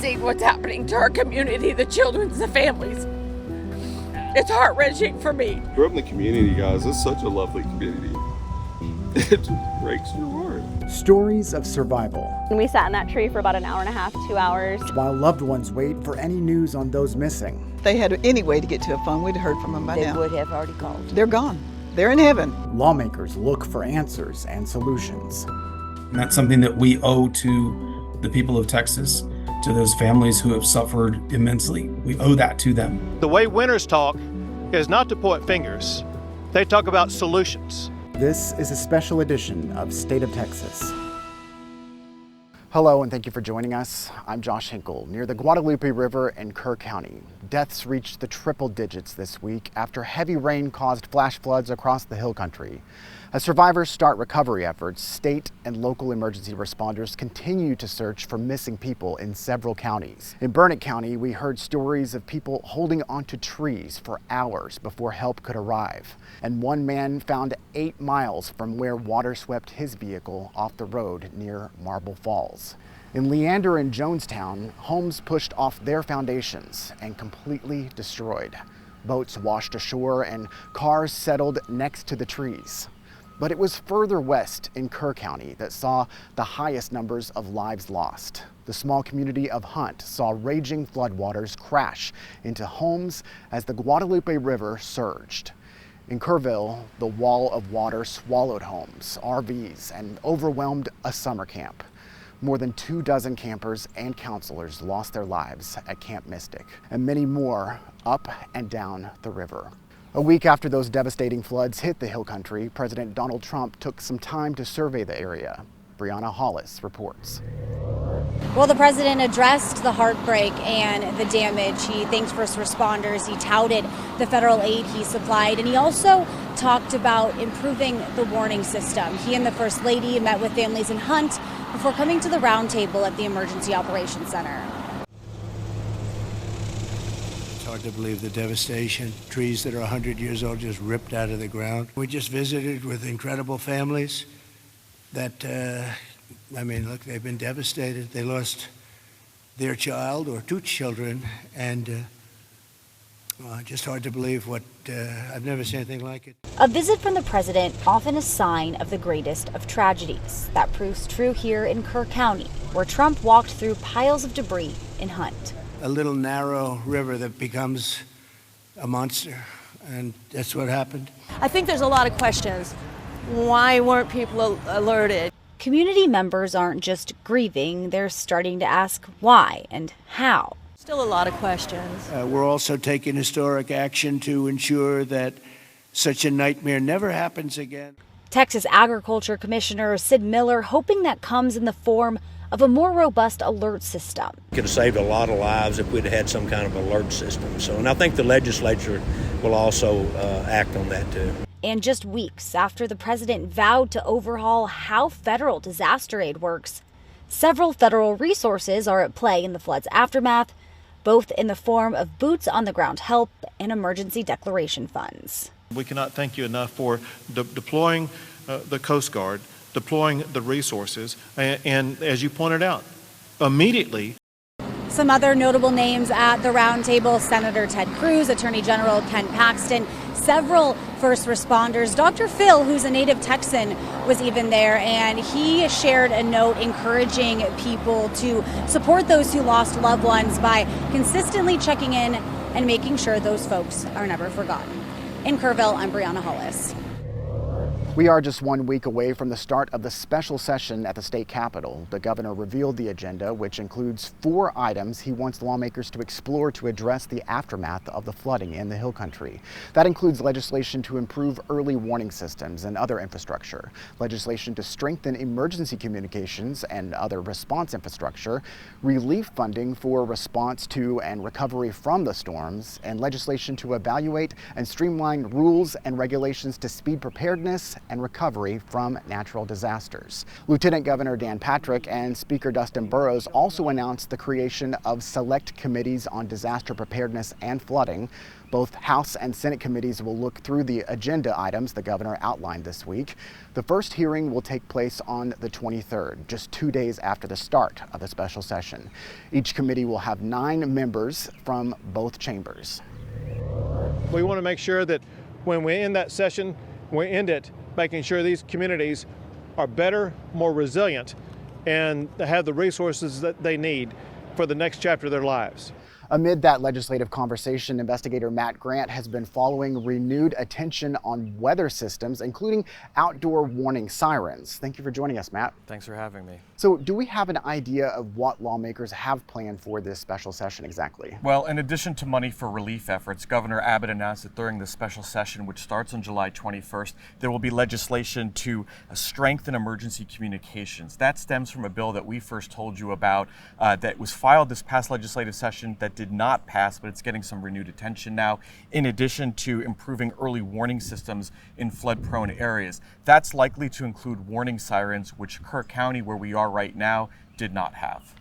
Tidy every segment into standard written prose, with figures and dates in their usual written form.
seeing what's happening to our community, the children, the families. It's heart-wrenching for me. Grew up in the community, guys. It's such a lovely community. It just breaks your heart. Stories of survival. We sat in that tree for about an hour and a half, 2 hours. While loved ones wait for any news on those missing. If they had any way to get to a phone, we'd have heard from them by now. They would have already called. They're gone. They're in heaven. Lawmakers look for answers and solutions. And that's something that we owe to the people of Texas, to those families who have suffered immensely. We owe that to them. The way winners talk is not to point fingers. They talk about solutions. This is a special edition of State of Texas. Hello, and thank you for joining us. I'm Josh Hinkle. Near the Guadalupe River in Kerr County, deaths reached the triple digits this week after heavy rain caused flash floods across the hill country. As survivors start recovery efforts, state and local emergency responders continue to search for missing people in several counties. In Burnett County, we heard stories of people holding onto trees for hours before help could arrive. And one man found 8 miles from where water swept his vehicle off the road near Marble Falls. In Leander and Jonestown, homes pushed off their foundations and completely destroyed. Boats washed ashore and cars settled next to the trees. But it was further west in Kerr County that saw the highest numbers of lives lost. The small community of Hunt saw raging floodwaters crash into homes as the Guadalupe River surged. In Kerrville, the wall of water swallowed homes, RVs, and overwhelmed a summer camp. More than 24 campers and counselors lost their lives at Camp Mystic, and many more up and down the river. A week after those devastating floods hit the hill country, President Donald Trump took some time to survey the area. Brianna Hollis reports. Well, the president addressed the heartbreak and the damage. He thanked first responders. He touted the federal aid he supplied, and he also talked about improving the warning system. He and the First Lady met with families in Hunt before coming to the roundtable at the Emergency Operations Center. It's hard to believe the devastation. Trees that are 100 years old just ripped out of the ground. We just visited with incredible families that, look, they've been devastated. They lost their child or 2 children, and just hard to believe what, I've never seen anything like it. A visit from the president, often a sign of the greatest of tragedies. That proves true here in Kerr County, where Trump walked through piles of debris in Hunt. A little narrow river that becomes a monster, and that's what happened. I think there's a lot of questions. Why weren't people alerted? Community members aren't just grieving, they're starting to ask why and how. Still a lot of questions. We're also taking historic action to ensure that such a nightmare never happens again. Texas Agriculture Commissioner Sid Miller hoping that comes in the form of a more robust alert system. Could have saved a lot of lives if we'd had some kind of alert system. And I think the legislature will also act on that too. And just weeks after the president vowed to overhaul how federal disaster aid works, several federal resources are at play in the flood's aftermath, both in the form of boots on the ground help and emergency declaration funds. We cannot thank you enough for deploying the Coast Guard, deploying the resources, and as you pointed out, immediately. Some other notable names at the roundtable: Senator Ted Cruz, Attorney General Ken Paxton, several first responders. Dr. Phil, who's a native Texan, was even there, and he shared a note encouraging people to support those who lost loved ones by consistently checking in and making sure those folks are never forgotten. In Kerrville, I'm Brianna Hollis. We are just 1 week away from the start of the special session at the state capitol. The governor revealed the agenda, which includes 4 items he wants lawmakers to explore to address the aftermath of the flooding in the hill country. That includes legislation to improve early warning systems and other infrastructure, legislation to strengthen emergency communications and other response infrastructure, relief funding for response to and recovery from the storms, and legislation to evaluate and streamline rules and regulations to speed preparedness and recovery from natural disasters. Lieutenant Governor Dan Patrick and Speaker Dustin Burrows also announced the creation of select committees on disaster preparedness and flooding. Both House and Senate committees will look through the agenda items the governor outlined this week. The first hearing will take place on the 23rd, just 2 days after the start of the special session. Each committee will have 9 members from both chambers. We want to make sure that when we end that session, we end it making sure these communities are better, more resilient, and have the resources that they need for the next chapter of their lives. Amid that legislative conversation, investigator Matt Grant has been following renewed attention on weather systems, including outdoor warning sirens. Thank you for joining us, Matt. Thanks for having me. So, do we have an idea of what lawmakers have planned for this special session exactly? Well, in addition to money for relief efforts, Governor Abbott announced that during the special session, which starts on July 21st, there will be legislation to strengthen emergency communications. That stems from a bill that we first told you about that was filed this past legislative session that did not pass, but it's getting some renewed attention now, in addition to improving early warning systems in flood-prone areas. That's likely to include warning sirens, which Kerr County, where we are right now, did not have.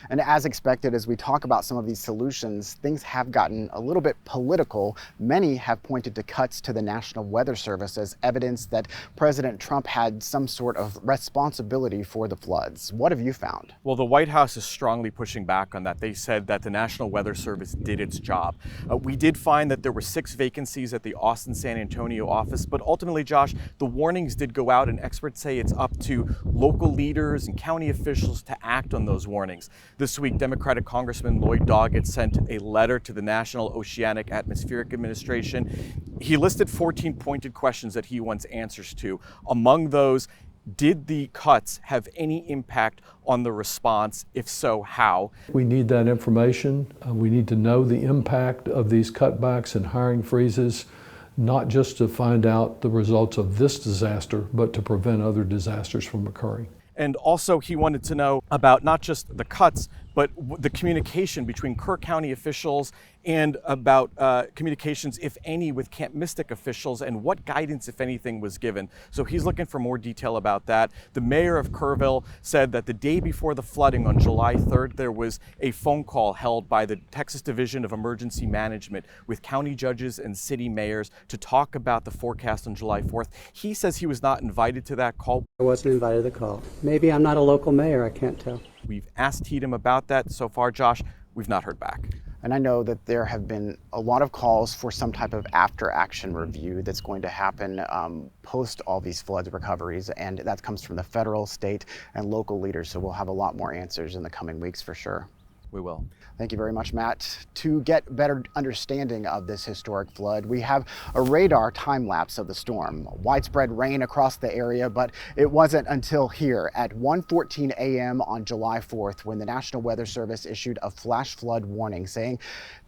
And as expected, as we talk about some of these solutions, things have gotten a little bit political. Many have pointed to cuts to the National Weather Service as evidence that President Trump had some sort of responsibility for the floods. What have you found? Well, the White House is strongly pushing back on that. They said that the National Weather Service did its job. We did find that there were 6 vacancies at the Austin-San Antonio office, but ultimately, Josh, the warnings did go out, and experts say it's up to local leaders and county officials to act on those warnings. This week, Democratic Congressman Lloyd Doggett sent a letter to the National Oceanic Atmospheric Administration. He listed 14 pointed questions that he wants answers to. Among those, did the cuts have any impact on the response? If so, how? We need that information. We need to know the impact of these cutbacks and hiring freezes, not just to find out the results of this disaster, but to prevent other disasters from occurring. And also he wanted to know about not just the cuts, but the communication between Kerr County officials and about communications, if any, with Camp Mystic officials and what guidance, if anything, was given. So he's looking for more detail about that. The mayor of Kerrville said that the day before the flooding on July 3rd, there was a phone call held by the Texas Division of Emergency Management with county judges and city mayors to talk about the forecast on July 4th. He says he was not invited to that call. I wasn't invited to the call. Maybe I'm not a local mayor, I can't tell. We've asked Tatum about that. So far, Josh, we've not heard back. And I know that there have been a lot of calls for some type of after-action review that's going to happen post all these flood recoveries, and that comes from the federal, state, and local leaders. So we'll have a lot more answers in the coming weeks for sure. We will. Thank you very much, Matt. To get better understanding of this historic flood, we have a radar time lapse of the storm. Widespread rain across the area, but it wasn't until here at 1:14 a.m. on July 4th when the National Weather Service issued a flash flood warning saying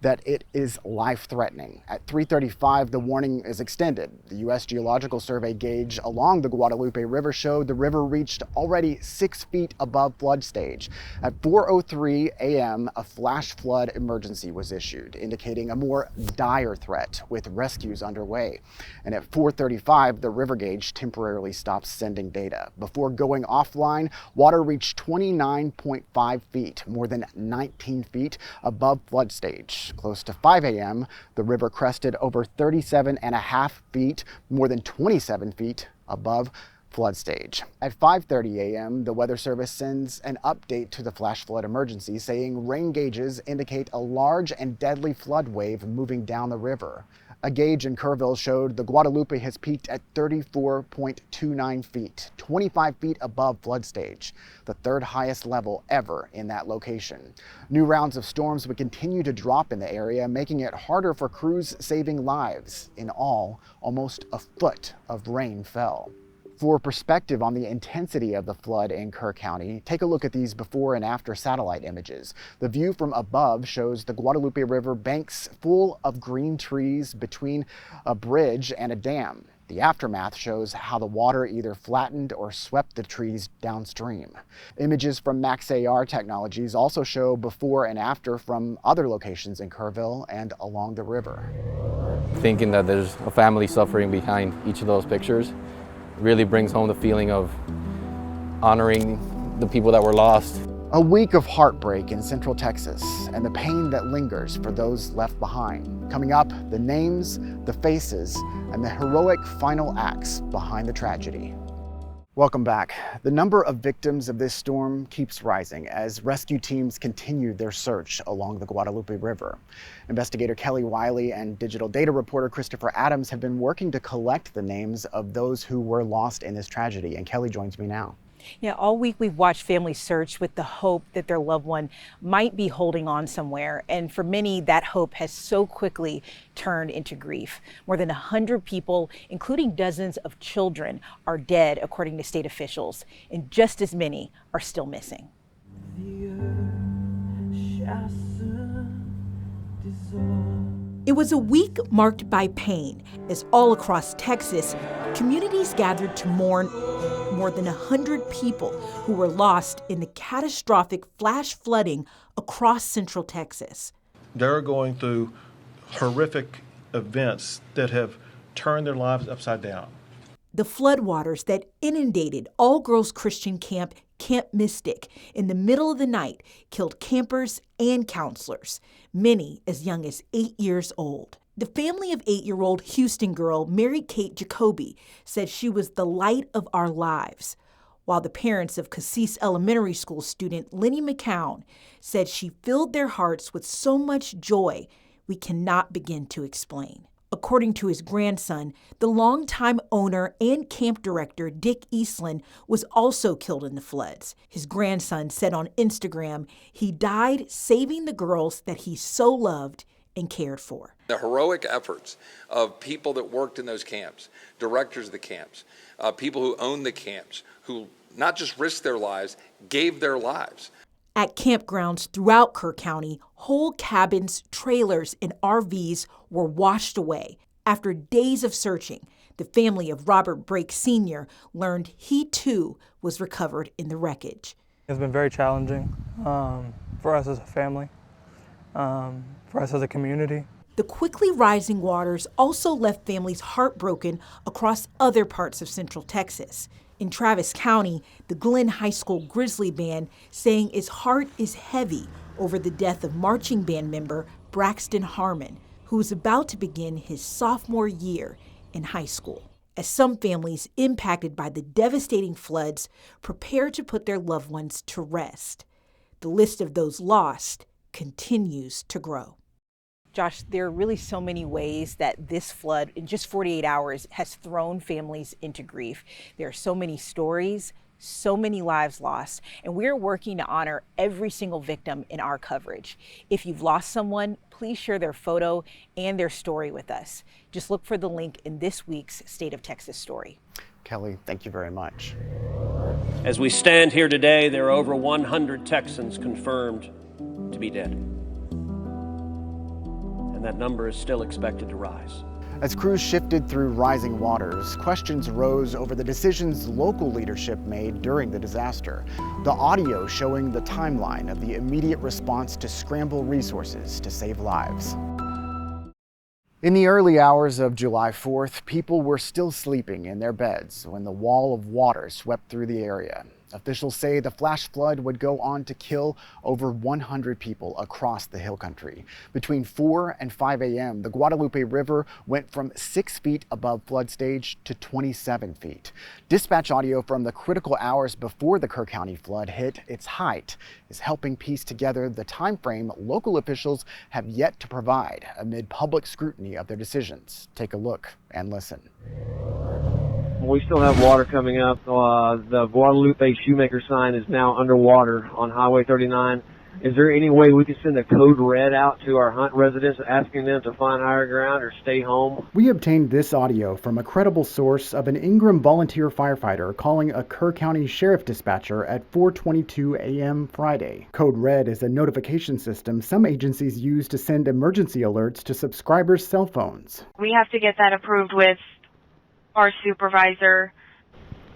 that it is life-threatening. At 3:35, the warning is extended. The U.S. Geological Survey gauge along the Guadalupe River showed the river reached already 6 feet above flood stage. At 4:03 a.m., a flash flood emergency was issued, indicating a more dire threat with rescues underway. And at 4:35, the river gauge temporarily stopped sending data. Before going offline, water reached 29.5 feet, more than 19 feet above flood stage. Close to 5 a.m., the river crested over 37.5 feet, more than 27 feet above flood stage. At 5:30 a.m., the Weather Service sends an update to the flash flood emergency saying rain gauges indicate a large and deadly flood wave moving down the river. A gauge in Kerrville showed the Guadalupe has peaked at 34.29 feet, 25 feet above flood stage, the 3rd highest level ever in that location. New rounds of storms would continue to drop in the area, making it harder for crews saving lives. In all, almost a foot of rain fell. For perspective on the intensity of the flood in Kerr County, take a look at these before and after satellite images. The view from above shows the Guadalupe River banks full of green trees between a bridge and a dam. The aftermath shows how the water either flattened or swept the trees downstream. Images from MaxAR Technologies also show before and after from other locations in Kerrville and along the river. Thinking that there's a family suffering behind each of those pictures, really brings home the feeling of honoring the people that were lost. A week of heartbreak in Central Texas and the pain that lingers for those left behind. Coming up, the names, the faces, and the heroic final acts behind the tragedy. Welcome back. The number of victims of this storm keeps rising as rescue teams continue their search along the Guadalupe River. Investigator Kelly Wiley and digital data reporter Christopher Adams have been working to collect the names of those who were lost in this tragedy, and Kelly joins me now. Yeah, all week we've watched families search with the hope that their loved one might be holding on somewhere. And for many, that hope has so quickly turned into grief. More than 100 people, including dozens of children, are dead, according to state officials, and just as many are still missing. It was a week marked by pain as all across Texas, communities gathered to mourn more than 100 people who were lost in the catastrophic flash flooding across Central Texas. They're going through horrific events that have turned their lives upside down. The floodwaters that inundated all-girls Christian camp, Camp Mystic, in the middle of the night killed campers and counselors, many as young as 8 years old. The family of 8-year-old Houston girl Mary Kate Jacoby said she was the light of our lives, while the parents of Cassis Elementary School student Lenny McCown said she filled their hearts with so much joy we cannot begin to explain. According to his grandson, the longtime owner and camp director Dick Eastland was also killed in the floods. His grandson said on Instagram he died saving the girls that he so loved and cared for. The heroic efforts of people that worked in those camps, directors of the camps, people who owned the camps, who not just risked their lives, gave their lives. At campgrounds throughout Kerr County, whole cabins, trailers, and RVs were washed away. After days of searching, the family of Robert Brake Sr. learned he too was recovered in the wreckage. It's been very challenging for us as a family, for us as a community. The quickly rising waters also left families heartbroken across other parts of Central Texas. In Travis County, the Glenn High School Grizzly Band saying its heart is heavy over the death of marching band member Braxton Harmon, who was about to begin his sophomore year in high school. As some families impacted by the devastating floods prepare to put their loved ones to rest, the list of those lost continues to grow. Josh, there are really so many ways that this flood in just 48 hours has thrown families into grief. There are so many stories, so many lives lost, and we're working to honor every single victim in our coverage. If you've lost someone, please share their photo and their story with us. Just look for the link in this week's State of Texas story. Kelly, thank you very much. As we stand here today, there are over 100 Texans confirmed to be dead. And that number is still expected to rise. As crews shifted through rising waters, questions arose over the decisions local leadership made during the disaster. The audio showing the timeline of the immediate response to scramble resources to save lives. In the early hours of July 4th, people were still sleeping in their beds when the wall of water swept through the area. Officials say the flash flood would go on to kill over 100 people across the hill country. Between 4 and 5 a.m., the Guadalupe River went from 6 feet above flood stage to 27 feet. Dispatch audio from the critical hours before the Kerr County flood hit its height is helping piece together the time frame local officials have yet to provide amid public scrutiny of their decisions. Take a look and listen. We still have water coming up. The Guadalupe Shoemaker sign is now underwater on Highway 39. Is there any way we can send a code red out to our Hunt residents asking them to find higher ground or stay home? We obtained this audio from a credible source of an Ingram volunteer firefighter calling a Kerr County sheriff dispatcher at 4:22 a.m. Friday. Code Red is a notification system some agencies use to send emergency alerts to subscribers' cell phones. We have to get that approved with our supervisor.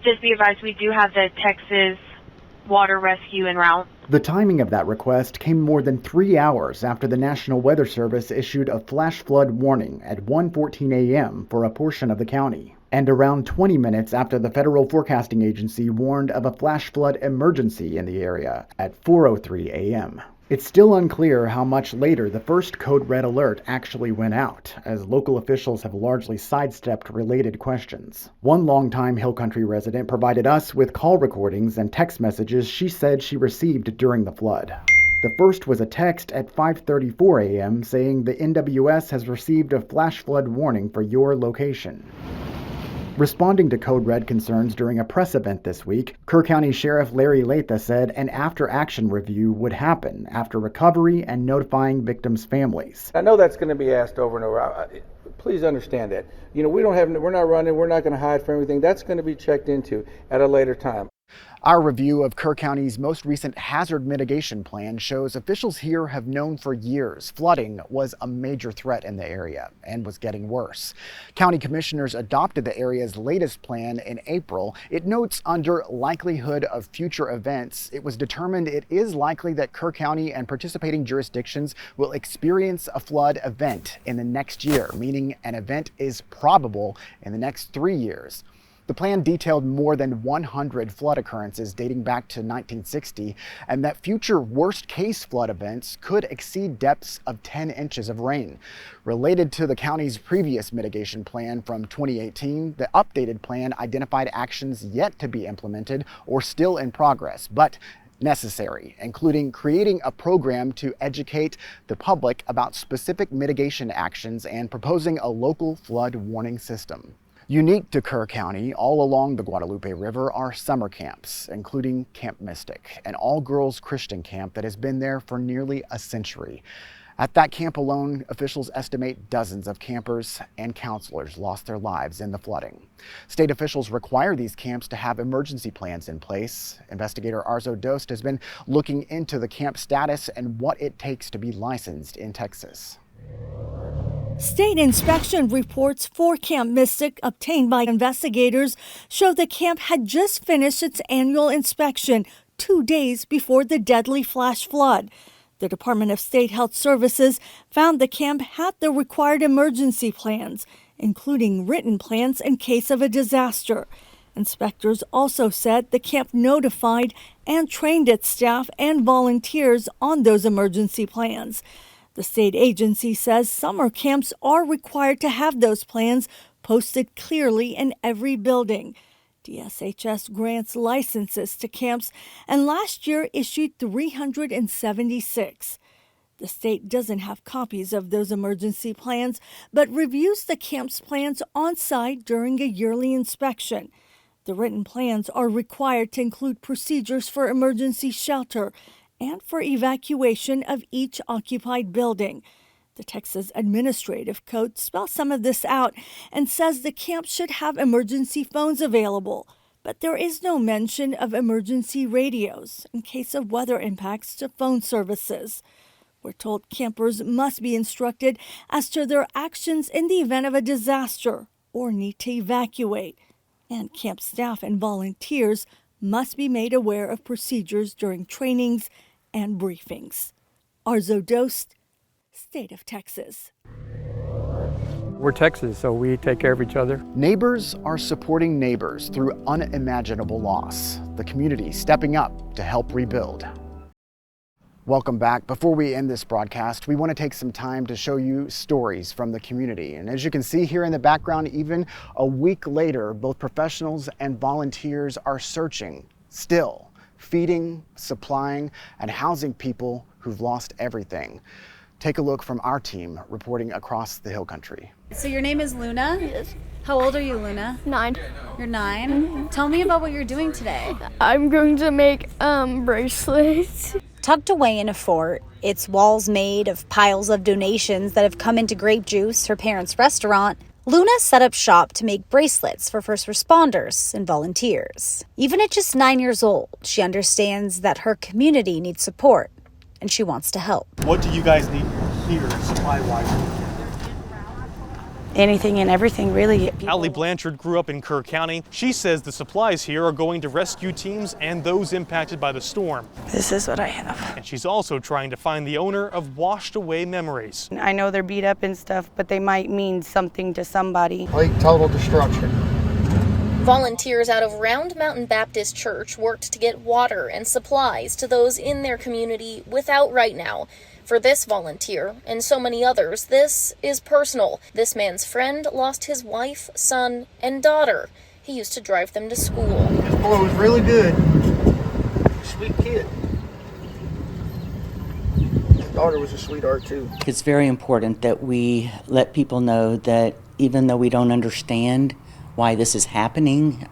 Just be advised, we do have the Texas water rescue en route. The timing of that request came more than 3 hours after the National Weather Service issued a flash flood warning at 1:14 a.m. for a portion of the county. And around 20 minutes after the Federal Forecasting Agency warned of a flash flood emergency in the area at 4:03 a.m. It's still unclear how much later the first Code Red alert actually went out, as local officials have largely sidestepped related questions. One longtime Hill Country resident provided us with call recordings and text messages she said she received during the flood. The first was a text at 5:34 a.m. saying the NWS has received a flash flood warning for your location. Responding to Code Red concerns during a press event this week, Kerr County Sheriff Larry Latha said an after-action review would happen after recovery and notifying victims' families. I know that's going to be asked over and over. Please understand that. You know, we're not running, we're not going to hide from everything. That's going to be checked into at a later time. Our review of Kerr County's most recent hazard mitigation plan shows officials here have known for years flooding was a major threat in the area and was getting worse. County commissioners adopted the area's latest plan in April. It notes under likelihood of future events, it was determined it is likely that Kerr County and participating jurisdictions will experience a flood event in the next year, meaning an event is probable in the next 3 years. The plan detailed more than 100 flood occurrences dating back to 1960, and that future worst-case flood events could exceed depths of 10 inches of rain. Related to the county's previous mitigation plan from 2018, the updated plan identified actions yet to be implemented or still in progress, but necessary, including creating a program to educate the public about specific mitigation actions and proposing a local flood warning system. Unique to Kerr County, all along the Guadalupe River are summer camps, including Camp Mystic, an all-girls Christian camp that has been there for nearly a century. At that camp alone, officials estimate dozens of campers and counselors lost their lives in the flooding. State officials require these camps to have emergency plans in place. Investigator Arzo Dost has been looking into the camp status and what it takes to be licensed in Texas. State inspection reports for Camp Mystic obtained by investigators show the camp had just finished its annual inspection 2 days before the deadly flash flood. The Department of State Health Services found the camp had the required emergency plans, including written plans in case of a disaster. Inspectors also said the camp notified and trained its staff and volunteers on those emergency plans. The state agency says summer camps are required to have those plans posted clearly in every building. DSHS grants licenses to camps and last year issued 376. The state doesn't have copies of those emergency plans, but reviews the camp's plans on site during a yearly inspection. The written plans are required to include procedures for emergency shelter and for evacuation of each occupied building. The Texas Administrative Code spells some of this out and says the camp should have emergency phones available, but there is no mention of emergency radios in case of weather impacts to phone services. We're told campers must be instructed as to their actions in the event of a disaster or need to evacuate, and camp staff and volunteers must be made aware of procedures during trainings and briefings. Arzo Dost, State of Texas. We're Texas, so we take care of each other. Neighbors are supporting neighbors through unimaginable loss. The community stepping up to help rebuild. Welcome back. Before we end this broadcast, we want to take some time to show you stories from the community. And as you can see here in the background, even a week later, both professionals and volunteers are searching, still feeding, supplying, and housing people who've lost everything. Take a look from our team reporting across the Hill Country. So your name is Luna? Yes. How old are you, Luna? 9. You're 9? Tell me about what you're doing today. I'm going to make bracelets. Tucked away in a fort, its walls made of piles of donations that have come into Grape Juice, her parents' restaurant, Luna set up shop to make bracelets for first responders and volunteers. Even at just 9 years old, she understands that her community needs support, and she wants to help. What do you guys need here, supply-wise? Anything and everything, really. Allie Blanchard grew up in Kerr County. She says the supplies here are going to rescue teams and those impacted by the storm. This is what I have. And she's also trying to find the owner of washed away memories. I know they're beat up and stuff, but they might mean something to somebody. Like total destruction. Volunteers out of Round Mountain Baptist Church worked to get water and supplies to those in their community without right now. For this volunteer, and so many others, this is personal. This man's friend lost his wife, son, and daughter. He used to drive them to school. This boy was really good. Sweet kid. His daughter was a sweetheart too. It's very important that we let people know that even though we don't understand why this is happening,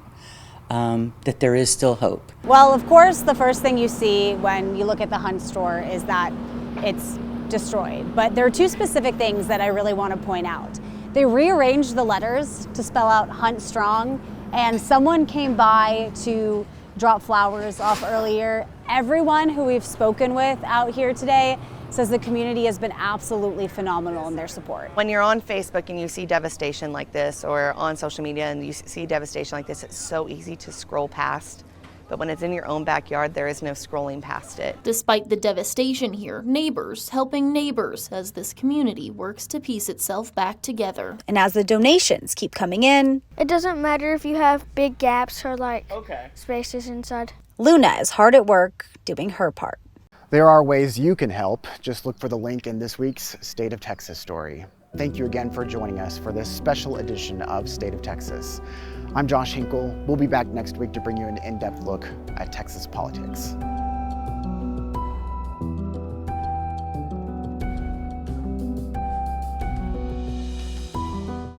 that there is still hope. Well, of course, the first thing you see when you look at the Hunt store is that it's destroyed. But there are two specific things that I really want to point out. They rearranged the letters to spell out Hunt Strong, and someone came by to drop flowers off earlier. Everyone who we've spoken with out here today says the community has been absolutely phenomenal in their support. When you're on Facebook and you see devastation like this, or on social media and you see devastation like this, it's so easy to scroll past. But when it's in your own backyard, there is no scrolling past it. Despite the devastation here, neighbors helping neighbors as this community works to piece itself back together. And as the donations keep coming in, it doesn't matter if you have big gaps or spaces inside. Luna is hard at work doing her part. There are ways you can help. Just look for the link in this week's State of Texas story. Thank you again for joining us for this special edition of State of Texas. I'm Josh Hinkle. We'll be back next week to bring you an in-depth look at Texas politics.